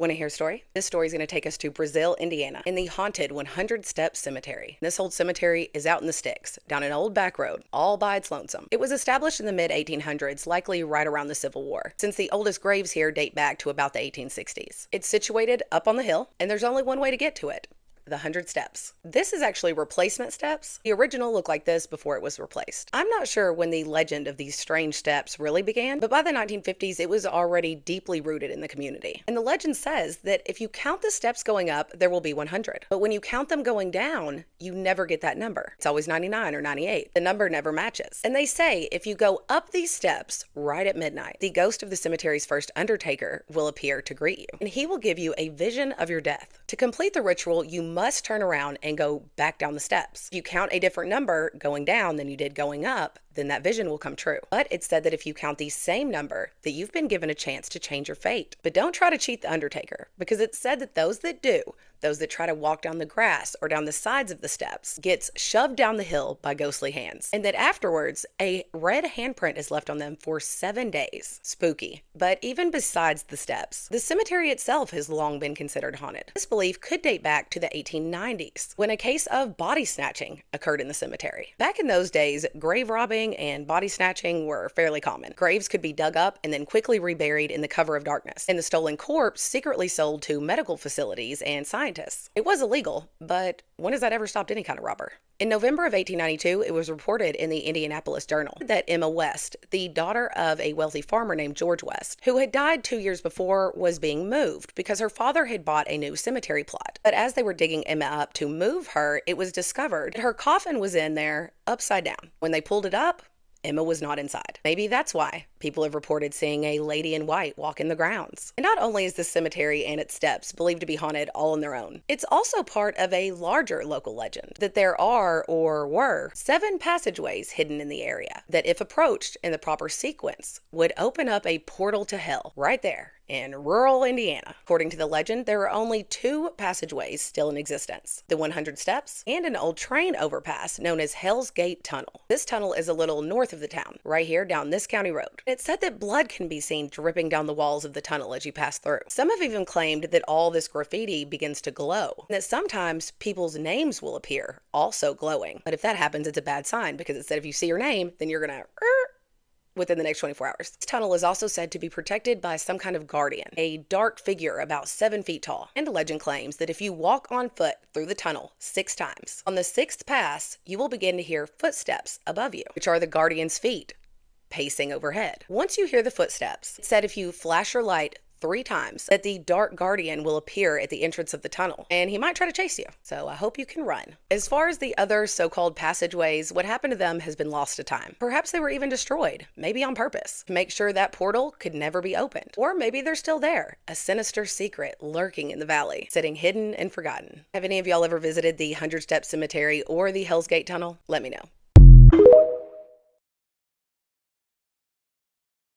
Want to hear a story? This story is going to take us to Brazil, Indiana, in the haunted 100 Step Cemetery. This old cemetery is out in the sticks, down an old back road, all by its lonesome. It was established in the mid-1800s, likely right around the Civil War, since the oldest graves here date back to about the 1860s. It's situated up on the hill, and there's only one way to get to it: the 100 steps. This is actually replacement steps. The original looked like this before it was replaced. I'm not sure when the legend of these strange steps really began, but by the 1950s, it was already deeply rooted in the community. And the legend says that if you count the steps going up, there will be 100. But when you count them going down, you never get that number. It's always 99 or 98. The number never matches. And they say if you go up these steps right at midnight, the ghost of the cemetery's first undertaker will appear to greet you, and he will give you a vision of your death. To complete the ritual, you must turn around and go back down the steps. If you count a different number going down than you did going up, then that vision will come true. But it's said that if you count the same number, that you've been given a chance to change your fate. But don't try to cheat the undertaker, because it's said that those that do, those that try to walk down the grass or down the sides of the steps, gets shoved down the hill by ghostly hands. And that afterwards, a red handprint is left on them for 7 days. Spooky. But even besides the steps, the cemetery itself has long been considered haunted. This belief could date back to the 1890s, when a case of body snatching occurred in the cemetery. Back in those days, grave robbing and body snatching were fairly common. Graves could be dug up and then quickly reburied in the cover of darkness, and the stolen corpse secretly sold to medical facilities and scientists. It was illegal, but when has that ever stopped any kind of robber? In November of 1892, it was reported in the Indianapolis Journal that Emma West, the daughter of a wealthy farmer named George West, who had died 2 years before, was being moved because her father had bought a new cemetery plot. But as they were digging Emma up to move her, it was discovered that her coffin was in there upside down. When they pulled it up, Emma was not inside. Maybe that's why people have reported seeing a lady in white walk in the grounds. And not only is the cemetery and its steps believed to be haunted all on their own, it's also part of a larger local legend that there are, or were, 7 passageways hidden in the area that, if approached in the proper sequence, would open up a portal to hell right there in rural Indiana. According to the legend, there are only 2 passageways still in existence: the 100 steps and an old train overpass known as Hell's Gate Tunnel. This tunnel is a little north of the town, right here down this county road. It's said that blood can be seen dripping down the walls of the tunnel as you pass through. Some have even claimed that all this graffiti begins to glow, and that sometimes people's names will appear also glowing. But if that happens, it's a bad sign, because it said if you see your name, then you're gonna within the next 24 hours. This tunnel is also said to be protected by some kind of guardian, a dark figure about 7 feet tall. And legend claims that if you walk on foot through the tunnel 6 times, on the 6th pass, you will begin to hear footsteps above you, which are the guardian's feet pacing overhead. Once you hear the footsteps, it's said if you flash your light 3 times, that the dark guardian will appear at the entrance of the tunnel, and he might try to chase you. So I hope you can run. As far as the other so-called passageways, what happened to them has been lost to time. Perhaps they were even destroyed, maybe on purpose, to make sure that portal could never be opened. Or maybe they're still there, a sinister secret lurking in the valley, sitting hidden and forgotten. Have any of y'all ever visited the 100 Step Cemetery or the Hell's Gate Tunnel? Let me know.